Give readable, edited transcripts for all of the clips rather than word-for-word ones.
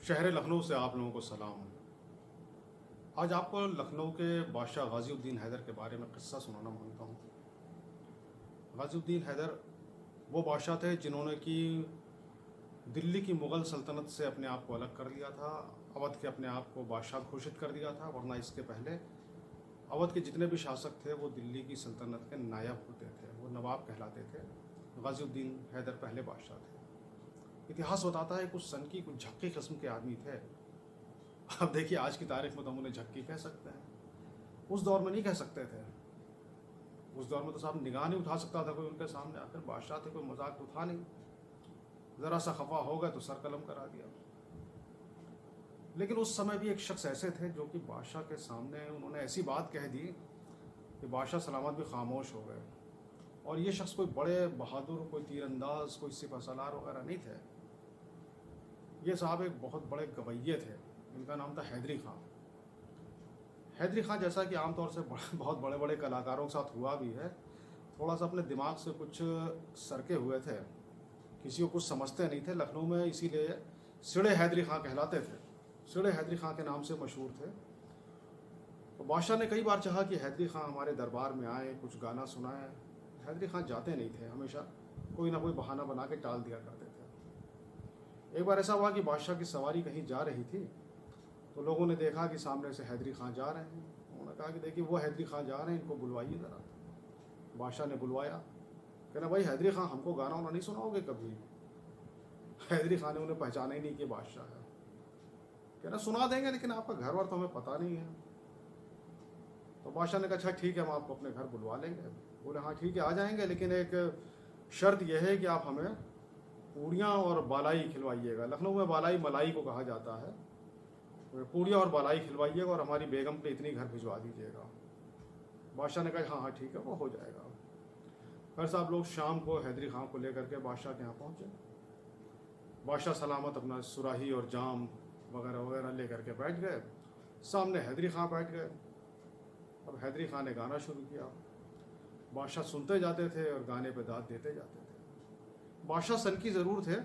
शहर लखनऊ से आप लोगों को सलाम। आज आपको लखनऊ के बादशाह गाज़ीउद्दीन हैदर के बारे में किस्सा सुनाना मांगता हूँ। गाज़ीउद्दीन हैदर वो बादशाह थे जिन्होंने कि दिल्ली की मुग़ल सल्तनत से अपने आप को अलग कर लिया था। अवध के अपने आप को बादशाह घोषित कर दिया था, वरना इसके पहले अवध के जितने भी शासक थे वो दिल्ली की सल्तनत के नायब होते थे, वो नवाब कहलाते थे। गाज़ीउद्दीन हैदर पहले बादशाह थे। इतिहास बताता है कुछ सन की कुछ झक्की किस्म के आदमी थे। अब देखिए आज की तारीख में तो हम उन्हें झक्की कह सकते हैं, उस दौर में नहीं कह सकते थे। उस दौर में तो साहब निगाह नहीं उठा सकता था कोई उनके सामने, आकर बादशाह थे, कोई मजाक तो था नहीं। ज़रा सा खफा हो गए तो सर कलम करा दिया। लेकिन उस समय भी एक शख्स ऐसे थे जो कि बादशाह के सामने उन्होंने ऐसी बात कह दी कि बादशाह सलामत भी खामोश हो गए। और ये शख्स कोई बड़े बहादुर, कोई तीरंदाज, कोई सिपह सलार वगैरह नहीं थे। ये साहब एक बहुत बड़े गवैये थे, इनका नाम था हैदरी खां। हैदरी खां जैसा कि आमतौर से बहुत बड़े बड़े कलाकारों के साथ हुआ भी है, थोड़ा सा अपने दिमाग से कुछ सरके हुए थे, किसी को कुछ समझते नहीं थे लखनऊ में, इसीलिए सिड़े हैदरी खां कहलाते थे। सिड़े हैदरी खां के नाम से मशहूर थे। तो बादशाह ने कई बार चाहा कि हैदरी खां हमारे दरबार में आए, कुछ गाना सुनाए। हैदरी खां जाते नहीं थे, हमेशा कोई ना कोई बहाना बना के टाल दिया करते थे। एक बार ऐसा हुआ कि बादशाह की सवारी कहीं जा रही थी, तो लोगों ने देखा कि सामने से हैदरी खां जा रहे हैं। उन्होंने कहा कि देखिए वो हैदरी खां जा रहे हैं, इनको बुलवाइए ज़रा। बादशाह ने बुलवाया, कहना भाई हैदरी खां हमको गाना वाना नहीं सुनाओगे कभी? हैदरी खां ने उन्हें पहचाना ही नहीं कि बादशाह है। कहना सुना देंगे, लेकिन आपका घर वर तो हमें पता नहीं है। तो बादशाह ने कहा अच्छा ठीक है, हम आपको अपने घर बुलवा लेंगे। बोले हाँ ठीक है आ जाएंगे, लेकिन एक शर्त यह है कि आप हमें पूड़ियाँ और बालाई खिलवाइएगा। लखनऊ में बालाई मलाई को कहा जाता है। पूड़ियाँ और बालाई खिलवाइएगा और हमारी बेगम पे इतनी घर भिजवा दीजिएगा। बादशाह ने कहा हाँ हाँ ठीक है, वो हो जाएगा। फिर साहब लोग शाम को हैदरी खां को लेकर के बादशाह के यहाँ पहुँचे। बादशाह सलामत अपना सुराही और जाम वगैरह वगैरह लेकर के बैठ गए। सामने हैदरी खां बैठ गए। अब हैदरी खां ने गाना शुरू किया। बादशाह सुनते जाते थे और गाने पे दाद देते जाते थे। बादशाह सनकी ज़रूर थे,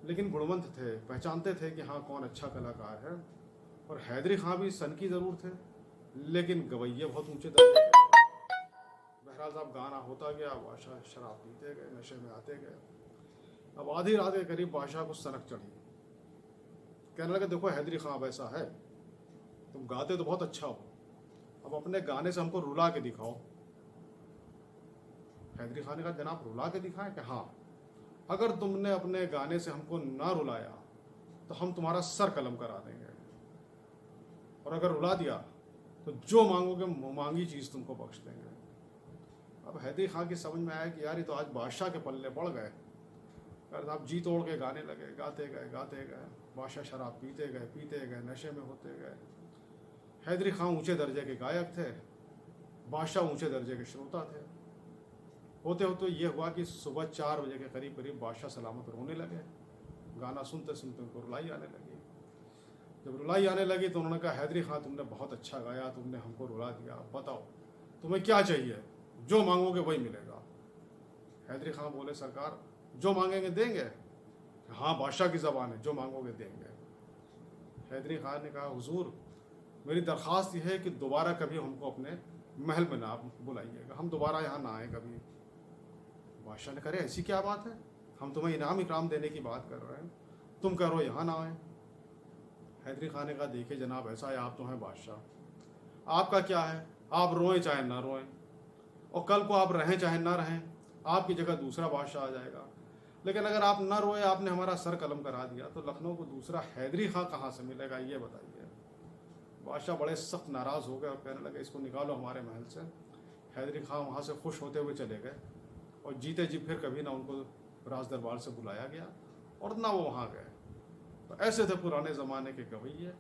लेकिन गुणवंत थे, पहचानते थे कि हाँ कौन अच्छा कलाकार है। और हैदरी खां भी सनकी ज़रूर थे, लेकिन गवैये बहुत ऊंचे दर्जे के थे। बहरहाल साहब गाना होता गया, बादशाह शराब पीते गए, नशे में आते गए। अब आधी रात के करीब बादशाह को सनक चढ़ी। कहने लगे देखो हैदरी खां अब ऐसा है, तुम गाते तो बहुत अच्छा हो, अब अपने गाने से हमको रुला के दिखाओ। हैदरी खान ने कहा जनाब रुला के दिखाएं? कि हाँ, अगर तुमने अपने गाने से हमको ना रुलाया तो हम तुम्हारा सर कलम करा देंगे, और अगर रुला दिया तो जो मांगोगे मांगी चीज़ तुमको बख्श देंगे। अब हैदरी खां की समझ में आया कि यार ये तो आज बादशाह के पल्ले पड़ गए। अगर आप जी तोड़ के गाने लगे, गाते गए गाते गए। बादशाह शराब पीते गए, नशे में होते गए। हैदरी खां ऊंचे दर्जे के गायक थे, बादशाह ऊंचे दर्जे के श्रोता थे। होते होते ये हुआ कि सुबह 4 बजे के करीब करीब बादशाह सलामत रोने लगे। गाना सुनते सुनते उनको रुलाई आने लगी। जब रुलाई आने लगी तो उन्होंने कहा हैदरी खां तुमने बहुत अच्छा गाया, तुमने हमको रुला दिया, बताओ तुम्हें क्या चाहिए? जो मांगोगे वही मिलेगा। हैदरी खां बोले सरकार जो मांगेंगे देंगे। हाँ बादशाह की ज़बान है, जो मांगोगे देंगे। हैदरी खां ने कहा हुजूर मेरी दरख्वास्त यह है कि दोबारा कभी हमको अपने महल में ना बुलाइएगा, हम दोबारा यहाँ ना आए कभी। बादशाह ने करे ऐसी क्या बात है, हम तुम्हें इनाम इकराम देने की बात कर रहे हैं, तुम कह रहे हो यहाँ ना आए। हैदरी खान ने कहा देखिए जनाब ऐसा है, आप तो हैं बादशाह, आपका क्या है, आप रोएं चाहे ना रोएं, और कल को आप रहें चाहे ना रहें, आपकी जगह दूसरा बादशाह आ जाएगा। लेकिन अगर आप ना रोए, आपने हमारा सर कलम करा दिया, तो लखनऊ को दूसरा हैदरी खां कहाँ से मिलेगा, ये बताइए। बादशाह बड़े सख्त नाराज़ हो गए और कहने लगे इसको निकालो हमारे महल से। हैदरी खां वहाँ से खुश होते हुए चले गए, और जीते जी फिर कभी ना उनको राज दरबार से बुलाया गया और ना वो वहाँ गए। तो ऐसे थे पुराने ज़माने के गवैये,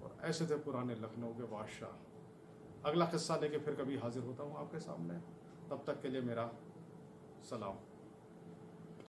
और ऐसे थे पुराने लखनऊ के बादशाह। अगला किस्सा लेके फिर कभी हाजिर होता हूँ आपके सामने, तब तक के लिए मेरा सलाम।